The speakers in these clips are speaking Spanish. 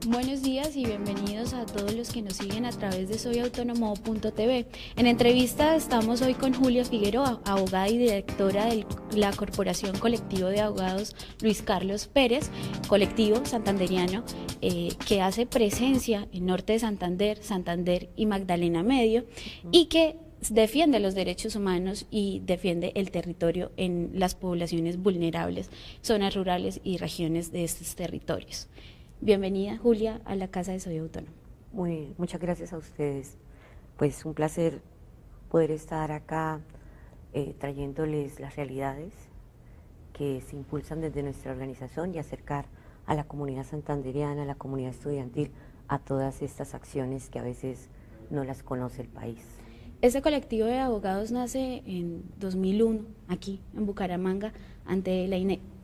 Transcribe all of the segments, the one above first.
Buenos días y bienvenidos a todos los que nos siguen a través de soyautonomo.tv. En entrevista estamos hoy con Julia Figueroa, abogada y directora de la Corporación Colectivo de Abogados Luis Carlos Pérez, colectivo santanderiano que hace presencia en Norte de Santander, Santander y Magdalena Medio, y que defiende los derechos humanos y defiende el territorio en las poblaciones vulnerables, zonas rurales y regiones de estos territorios. Bienvenida, Julia, a la Casa de Soy Autónomo. Muchas gracias a ustedes. Pues un placer poder estar acá trayéndoles las realidades que se impulsan desde nuestra organización y acercar a la comunidad santanderiana, a la comunidad estudiantil, a todas estas acciones que a veces no las conoce el país. Este colectivo de abogados nace en 2001, aquí en Bucaramanga, ante la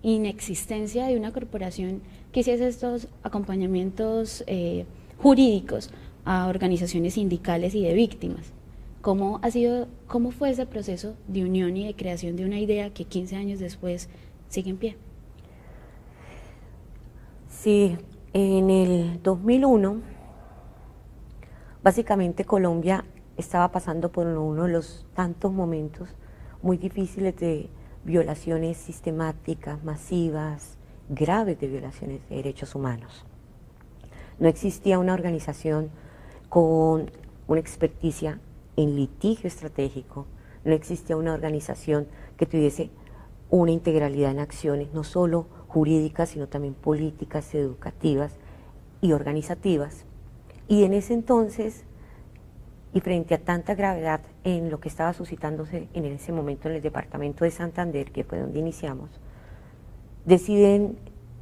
inexistencia de una corporación que hiciese estos acompañamientos jurídicos a organizaciones sindicales y de víctimas. ¿Cómo fue ese proceso de unión y de creación de una idea que 15 años después sigue en pie? Sí, en el 2001, básicamente Colombia estaba pasando por uno de los tantos momentos muy difíciles de violaciones sistemáticas, masivas, graves de violaciones de derechos humanos. No existía una organización con una experticia en litigio estratégico, no existía una organización que tuviese una integralidad en acciones, no solo jurídicas, sino también políticas, educativas y organizativas. Y en ese entonces, y frente a tanta gravedad en lo que estaba suscitándose en ese momento en el departamento de Santander, que fue donde iniciamos, deciden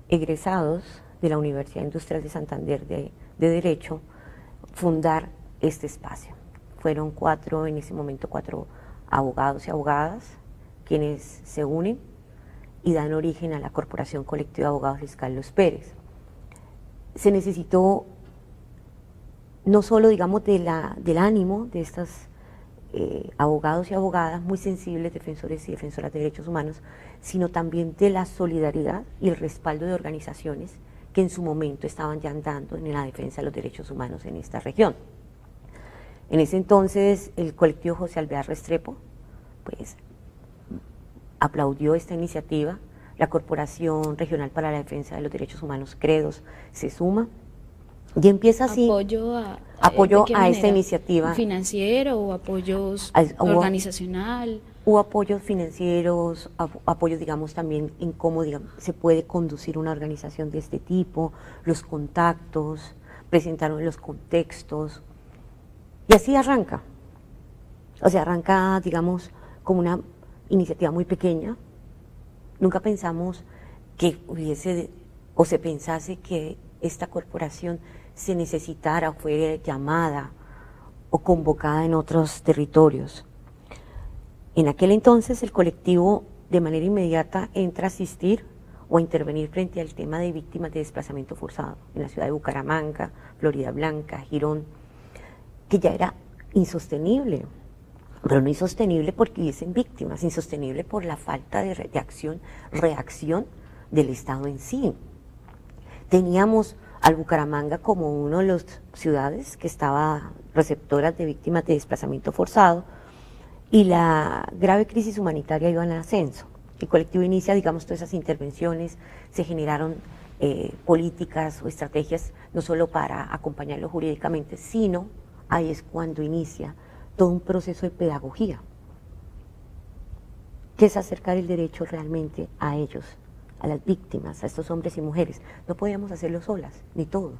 egresados de la Universidad Industrial de Santander de Derecho fundar este espacio. Fueron en ese momento cuatro abogados y abogadas quienes se unen y dan origen a la Corporación Colectiva de Abogados Luis Carlos Pérez. Se necesitó no solo, digamos, del ánimo de estos abogados y abogadas muy sensibles, defensores y defensoras de derechos humanos, sino también de la solidaridad y el respaldo de organizaciones que en su momento estaban ya andando en la defensa de los derechos humanos en esta región. En ese entonces, el colectivo José Alvear Restrepo, pues, aplaudió esta iniciativa. La Corporación Regional para la Defensa de los Derechos Humanos, CREDOS, se suma y empieza así apoyo a esta iniciativa. ¿Financiero o apoyos organizacional? Hubo apoyos financieros, apoyos, digamos, también en cómo, digamos, se puede conducir una organización de este tipo, los contactos, presentaron los contextos, y así arranca. O sea, arranca, digamos, como una iniciativa muy pequeña. Nunca pensamos que hubiese, o se pensase que esta corporación se necesitara o fuera llamada o convocada en otros territorios. En aquel entonces el colectivo de manera inmediata entra a asistir o a intervenir frente al tema de víctimas de desplazamiento forzado en la ciudad de Bucaramanga, Florida Blanca, Girón, que ya era insostenible, pero no insostenible porque hubiesen víctimas, insostenible por la falta de reacción del Estado en sí. Teníamos al Bucaramanga como una de las ciudades que estaba receptoras de víctimas de desplazamiento forzado y la grave crisis humanitaria iba en ascenso. El colectivo inicia, digamos, todas esas intervenciones, se generaron políticas o estrategias no solo para acompañarlo jurídicamente, sino ahí es cuando inicia todo un proceso de pedagogía, que es acercar el derecho realmente a ellos, a las víctimas, a estos hombres y mujeres. No podíamos hacerlo solas, ni todo.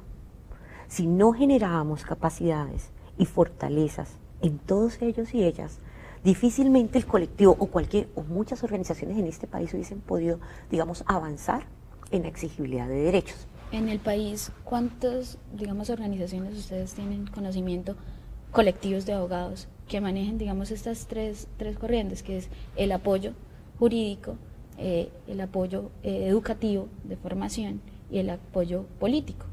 Si no generábamos capacidades y fortalezas en todos ellos y ellas, difícilmente el colectivo o muchas organizaciones en este país hubiesen podido, digamos, avanzar en la exigibilidad de derechos. En el país, ¿cuántas, digamos, organizaciones ustedes tienen conocimiento, colectivos de abogados, que manejen, digamos, estas tres corrientes, que es el apoyo jurídico, el apoyo educativo de formación y el apoyo político,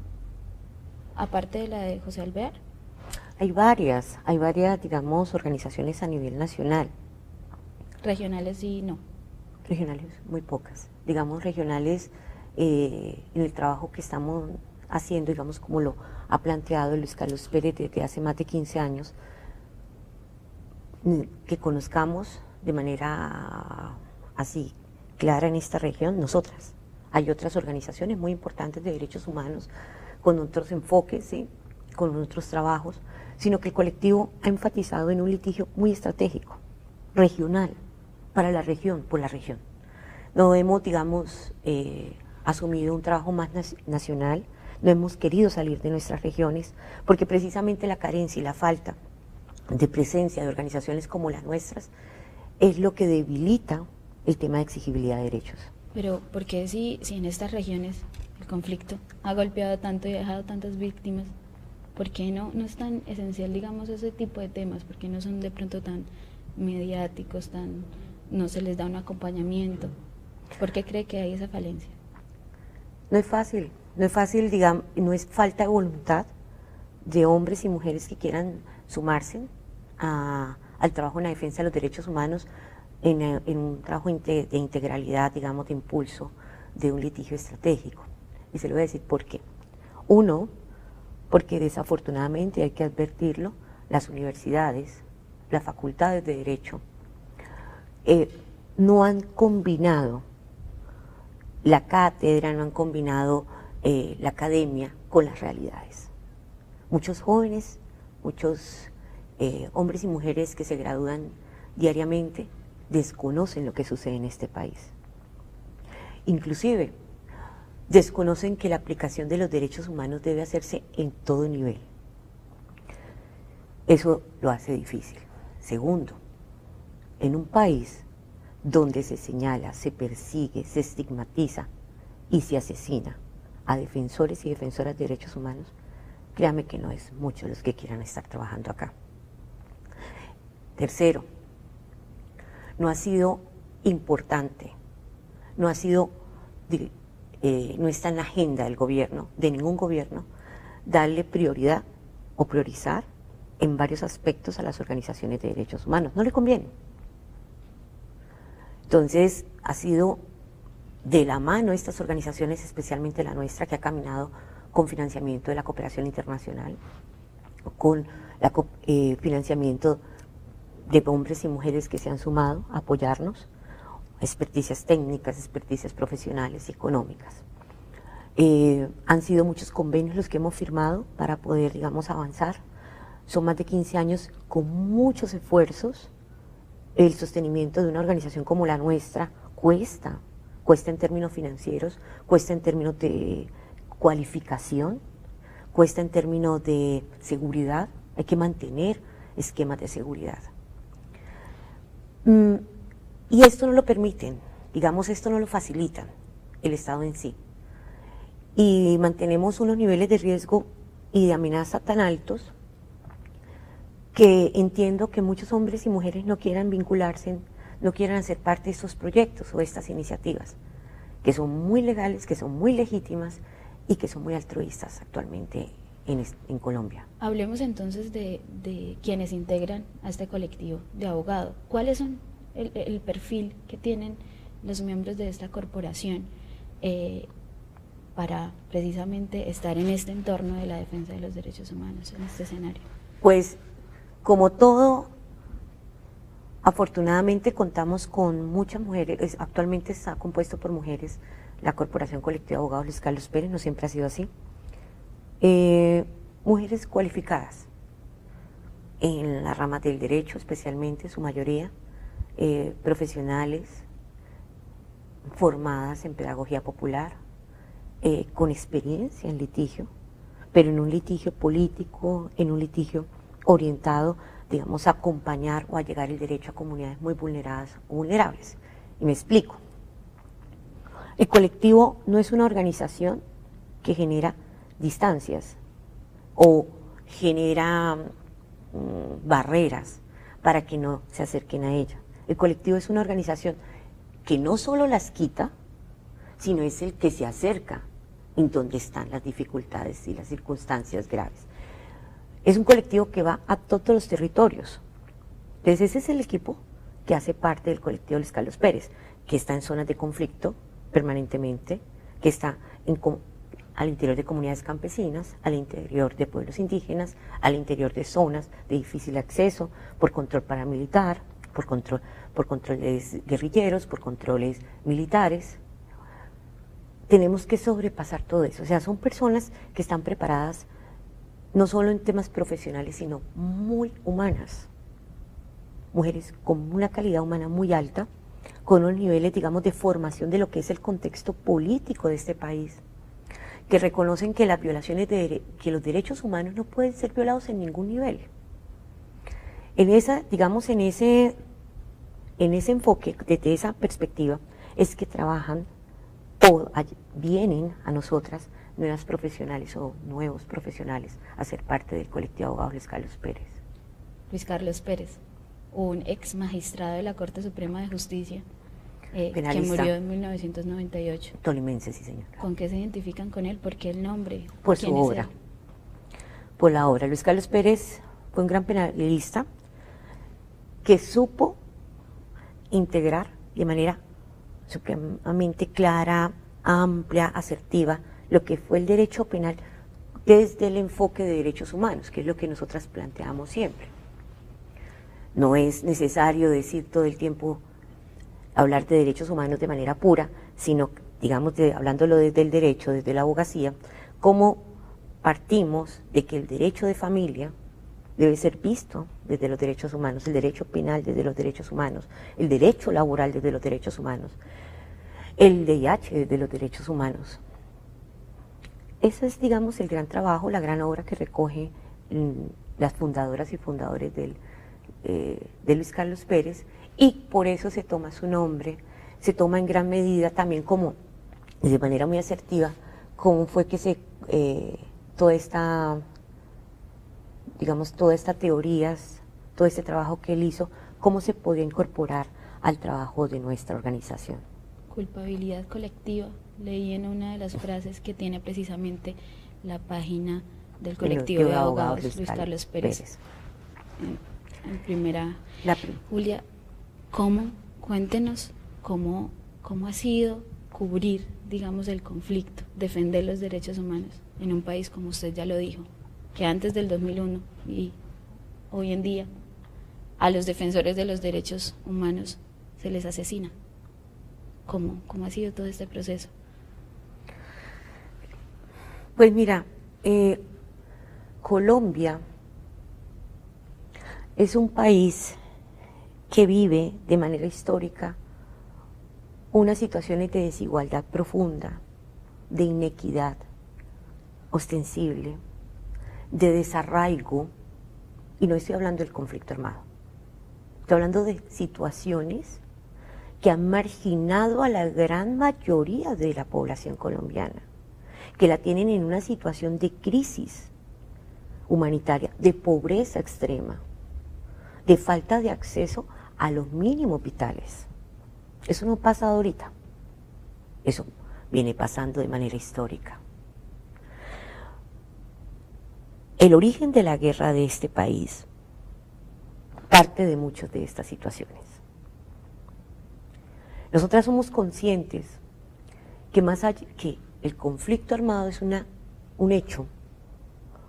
aparte de la de José Alvear? Hay varias, digamos, organizaciones a nivel nacional. Regionales y no. Regionales, muy pocas. Digamos, regionales, en el trabajo que estamos haciendo, digamos, como lo ha planteado Luis Carlos Pérez desde hace más de 15 años, que conozcamos de manera así clara en esta región, nosotras. Hay otras organizaciones muy importantes de derechos humanos con otros enfoques, ¿sí?, con otros trabajos, sino que el colectivo ha enfatizado en un litigio muy estratégico, regional, para la región, por la región. No hemos, digamos, asumido un trabajo más nacional, no hemos querido salir de nuestras regiones, porque precisamente la carencia y la falta de presencia de organizaciones como las nuestras es lo que debilita el tema de exigibilidad de derechos. Pero ¿por qué si en estas regiones el conflicto ha golpeado tanto y ha dejado tantas víctimas, por qué no es tan esencial, digamos, ese tipo de temas? ¿Por qué no son de pronto tan mediáticos, no se les da un acompañamiento? ¿Por qué cree que hay esa falencia? No es fácil, digamos, no es falta de voluntad de hombres y mujeres que quieran sumarse al trabajo en la defensa de los derechos humanos, en un trabajo de integralidad, digamos, de impulso de un litigio estratégico. Y se lo voy a decir por qué. Uno, porque desafortunadamente, hay que advertirlo, las universidades, las facultades de Derecho, no han combinado la cátedra, no han combinado la academia con las realidades. Muchos jóvenes, muchos hombres y mujeres que se gradúan diariamente desconocen lo que sucede en este país. Inclusive, desconocen que la aplicación de los derechos humanos debe hacerse en todo nivel. Eso lo hace difícil. Segundo, en un país donde se señala, se persigue, se estigmatiza y se asesina a defensores y defensoras de derechos humanos, créame que no es mucho los que quieran estar trabajando acá. Tercero, no ha sido importante, no está en la agenda del gobierno, de ningún gobierno, darle prioridad o priorizar en varios aspectos a las organizaciones de derechos humanos. No le conviene. Entonces, ha sido de la mano estas organizaciones, especialmente la nuestra, que ha caminado con financiamiento de la cooperación internacional, con financiamiento de hombres y mujeres que se han sumado a apoyarnos, experticias técnicas, experticias profesionales y económicas. Han sido muchos convenios los que hemos firmado para poder, digamos, avanzar. Son más de 15 años con muchos esfuerzos. El sostenimiento de una organización como la nuestra cuesta en términos financieros, cuesta en términos de cualificación, cuesta en términos de seguridad. Hay que mantener esquemas de seguridad. Y esto no lo permiten, digamos, esto no lo facilitan el Estado en sí. Y mantenemos unos niveles de riesgo y de amenaza tan altos que entiendo que muchos hombres y mujeres no quieran vincularse, no quieran hacer parte de estos proyectos o de estas iniciativas, que son muy legales, que son muy legítimas y que son muy altruistas actualmente en Colombia. Hablemos entonces de quienes integran a este colectivo de abogados. ¿Cuáles son el perfil que tienen los miembros de esta corporación para precisamente estar en este entorno de la defensa de los derechos humanos, en este escenario? Pues, como todo, afortunadamente contamos con muchas mujeres. Actualmente está compuesto por mujeres. La Corporación Colectiva de Abogados Luis Carlos Pérez no siempre ha sido así. Mujeres cualificadas en la rama del derecho, especialmente su mayoría, profesionales, formadas en pedagogía popular, con experiencia en litigio, pero en un litigio político, en un litigio orientado, digamos, a acompañar o a llegar el derecho a comunidades muy vulneradas o vulnerables. Y me explico. El colectivo no es una organización que genera distancias o genera barreras para que no se acerquen a ella. El colectivo es una organización que no solo las quita, sino es el que se acerca en donde están las dificultades y las circunstancias graves. Es un colectivo que va a todos los territorios. Entonces ese es el equipo que hace parte del colectivo Luis Carlos Pérez, que está en zonas de conflicto permanentemente, que está al interior de comunidades campesinas, al interior de pueblos indígenas, al interior de zonas de difícil acceso, por control paramilitar, por controles guerrilleros, por controles militares. Tenemos que sobrepasar todo eso. O sea, son personas que están preparadas no solo en temas profesionales, sino muy humanas. Mujeres con una calidad humana muy alta, con unos niveles, digamos, de formación de lo que es el contexto político de este país, que reconocen que las violaciones que los derechos humanos no pueden ser violados en ningún nivel. En esa, digamos, en ese enfoque, desde esa perspectiva, es que trabajan o vienen a nosotras nuevas profesionales o nuevos profesionales a ser parte del colectivo de abogados Luis Carlos Pérez. Luis Carlos Pérez, un ex magistrado de la Corte Suprema de Justicia, que murió en 1998. Tolimense, sí, señora. ¿Con qué se identifican con él? ¿Por qué el nombre? Por su obra. Por la obra. Luis Carlos Pérez fue un gran penalista que supo integrar de manera supremamente clara, amplia, asertiva, lo que fue el derecho penal desde el enfoque de derechos humanos, que es lo que nosotras planteamos siempre. No es necesario decir todo el tiempo, hablar de derechos humanos de manera pura, sino, digamos, hablándolo desde el derecho, desde la abogacía, cómo partimos de que el derecho de familia debe ser visto desde los derechos humanos, el derecho penal desde los derechos humanos, el derecho laboral desde los derechos humanos, el VIH desde los derechos humanos. Ese es, digamos, el gran trabajo, la gran obra que recoge las fundadoras y fundadores de Luis Carlos Pérez, y por eso se toma su nombre, se toma en gran medida también como, de manera muy asertiva, cómo fue que todas estas teorías, todo este trabajo que él hizo, cómo se podía incorporar al trabajo de nuestra organización. Culpabilidad colectiva, leí en una de las frases que tiene precisamente la página del colectivo de abogados Luis Carlos Pérez. En primera, Julia, cuéntenos cómo ha sido cubrir, digamos, el conflicto, defender los derechos humanos en un país, como usted ya lo dijo, que antes del 2001 y hoy en día a los defensores de los derechos humanos se les asesina. ¿Cómo ha sido todo este proceso? Pues mira, Colombia es un país que vive de manera histórica unas situaciones de desigualdad profunda, de inequidad ostensible, de desarraigo, y no estoy hablando del conflicto armado, estoy hablando de situaciones que han marginado a la gran mayoría de la población colombiana, que la tienen en una situación de crisis humanitaria, de pobreza extrema, de falta de acceso a los mínimos vitales. Eso no pasa ahorita, eso viene pasando de manera histórica. El origen de la guerra de este país parte de muchas de estas situaciones. Nosotras somos conscientes que más allá que el conflicto armado es un hecho,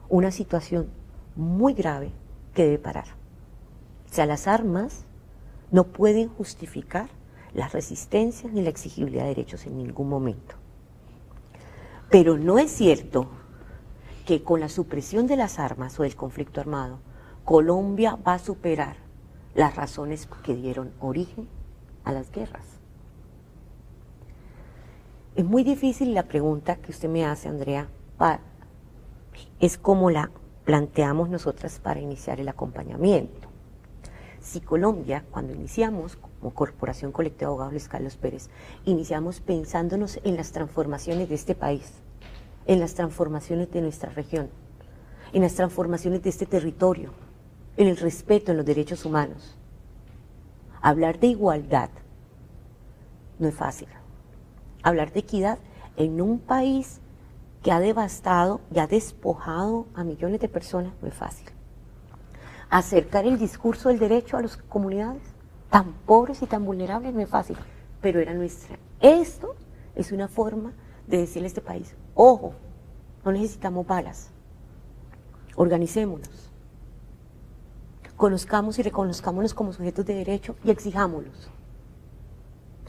una situación muy grave que debe parar. O sea, las armas no pueden justificar las resistencias ni la exigibilidad de derechos en ningún momento. Pero no es cierto que con la supresión de las armas o del conflicto armado, Colombia va a superar las razones que dieron origen a las guerras. Es muy difícil la pregunta que usted me hace, Andrea, es como la planteamos nosotras para iniciar el acompañamiento. Si Colombia, cuando iniciamos como Corporación Colectiva de Abogados Luis Carlos Pérez, iniciamos pensándonos en las transformaciones de este país, en las transformaciones de nuestra región, en las transformaciones de este territorio, en el respeto en los derechos humanos. Hablar de igualdad no es fácil. Hablar de equidad en un país que ha devastado y ha despojado a millones de personas no es fácil. Acercar el discurso del derecho a las comunidades tan pobres y tan vulnerables no es fácil, pero era nuestra. Esto es una forma de decirle a este país, ojo, no necesitamos balas. Organicémonos. Conozcamos y reconozcámonos como sujetos de derecho y exijámoslos.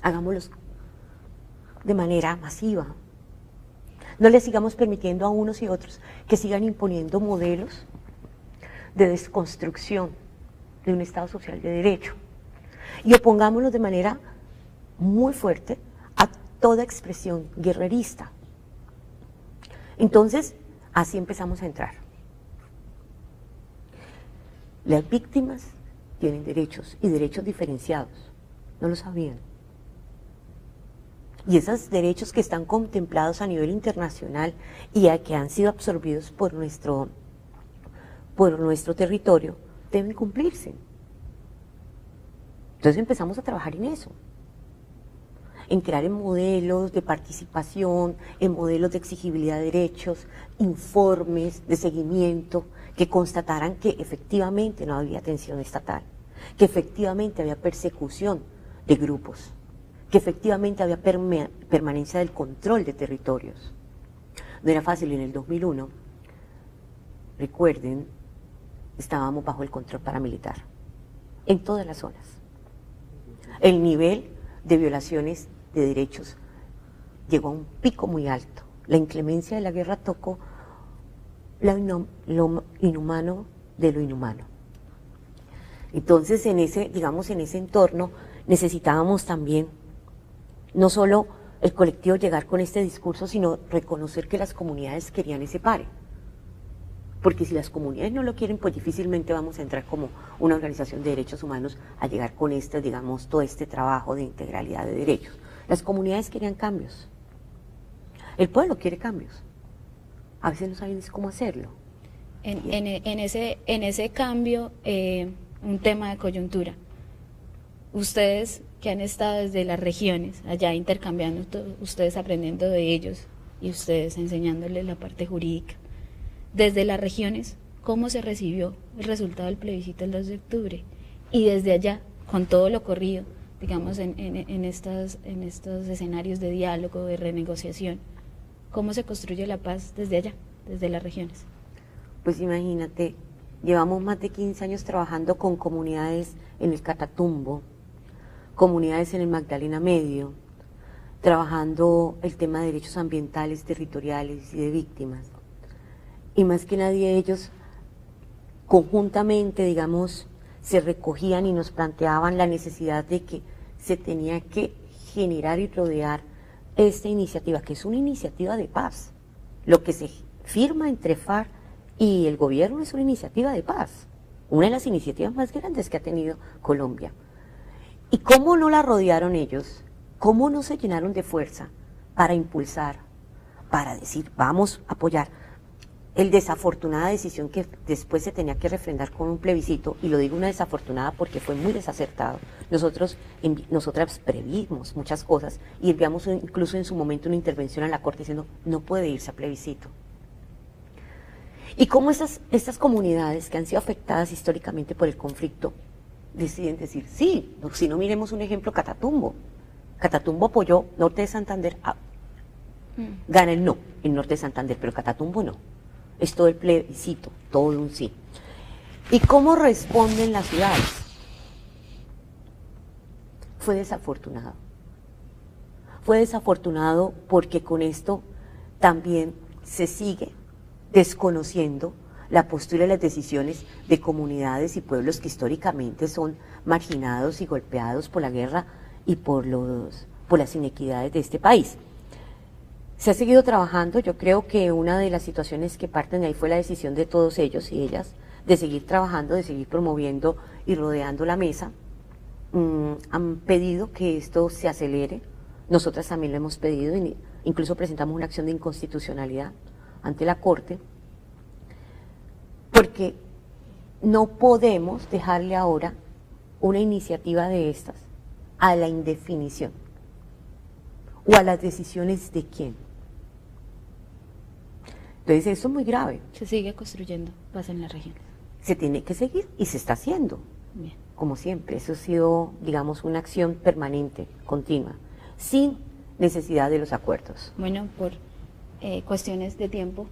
Hagámoslos de manera masiva. No les sigamos permitiendo a unos y otros que sigan imponiendo modelos de desconstrucción de un Estado social de derecho. Y opongámonos de manera muy fuerte a toda expresión guerrerista. Entonces, así empezamos a entrar. Las víctimas tienen derechos y derechos diferenciados. No lo sabían. Y esos derechos que están contemplados a nivel internacional y a que han sido absorbidos por nuestro territorio deben cumplirse. Entonces empezamos a trabajar en eso, en crear modelos de participación, en modelos de exigibilidad de derechos, informes de seguimiento que constataran que efectivamente no había atención estatal, que efectivamente había persecución de grupos, que efectivamente había permanencia del control de territorios. No era fácil. En el 2001, recuerden, estábamos bajo el control paramilitar, en todas las zonas. El nivel de violaciones de derechos llegó a un pico muy alto. La inclemencia de la guerra tocó lo inhumano de lo inhumano. Entonces, en ese entorno, necesitábamos también, no solo el colectivo llegar con este discurso, sino reconocer que las comunidades querían ese pare. Porque si las comunidades no lo quieren, pues difícilmente vamos a entrar como una organización de derechos humanos a llegar con todo este trabajo de integralidad de derechos. Las comunidades querían cambios. El pueblo quiere cambios. A veces no saben cómo hacerlo. En ese cambio, un tema de coyuntura. Ustedes que han estado desde las regiones, allá intercambiando, ustedes aprendiendo de ellos y ustedes enseñándoles la parte jurídica. Desde las regiones, ¿cómo se recibió el resultado del plebiscito el 2 de octubre? Y desde allá, con todo lo corrido, digamos, en estos escenarios de diálogo, de renegociación, ¿cómo se construye la paz desde allá, desde las regiones? Pues imagínate, llevamos más de 15 años trabajando con comunidades en el Catatumbo, comunidades en el Magdalena Medio, trabajando el tema de derechos ambientales, territoriales y de víctimas. Y más que nadie ellos conjuntamente, digamos, se recogían y nos planteaban la necesidad de que se tenía que generar y rodear esta iniciativa, que es una iniciativa de paz. Lo que se firma entre FARC y el gobierno es una iniciativa de paz, una de las iniciativas más grandes que ha tenido Colombia. ¿Y cómo no la rodearon ellos? ¿Cómo no se llenaron de fuerza para impulsar, para decir, vamos a apoyar el desafortunada decisión que después se tenía que refrendar con un plebiscito? Y lo digo una desafortunada porque fue muy desacertado. Nosotras previmos muchas cosas y enviamos incluso en su momento una intervención a la Corte diciendo no puede irse a plebiscito. Y cómo estas comunidades que han sido afectadas históricamente por el conflicto deciden decir sí. Si no, miremos un ejemplo, Catatumbo. Catatumbo apoyó Norte de Santander, gana el no en Norte de Santander, pero Catatumbo no. Es todo el plebiscito, todo un sí. ¿Y cómo responden las ciudades? Fue desafortunado. Fue desafortunado porque con esto también se sigue desconociendo la postura y las decisiones de comunidades y pueblos que históricamente son marginados y golpeados por la guerra y por las inequidades de este país. Se ha seguido trabajando. Yo creo que una de las situaciones que parten de ahí fue la decisión de todos ellos y ellas de seguir trabajando, de seguir promoviendo y rodeando la mesa. Han pedido que esto se acelere. Nosotras también lo hemos pedido, incluso presentamos una acción de inconstitucionalidad ante la Corte, porque no podemos dejarle ahora una iniciativa de estas a la indefinición o a las decisiones de quién. Entonces eso es muy grave. Se sigue construyendo paz en las regiones. Se tiene que seguir y se está haciendo. Bien. Como siempre, eso ha sido, digamos, una acción permanente, continua, sin necesidad de los acuerdos. Bueno, por cuestiones de tiempo,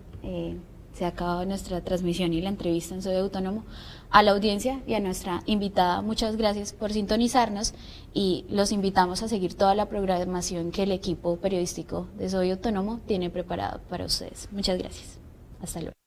se acaba nuestra transmisión y la entrevista en Soy Autónomo. A la audiencia y a nuestra invitada, muchas gracias por sintonizarnos y los invitamos a seguir toda la programación que el equipo periodístico de Soy Autónomo tiene preparado para ustedes. Muchas gracias. Hasta luego.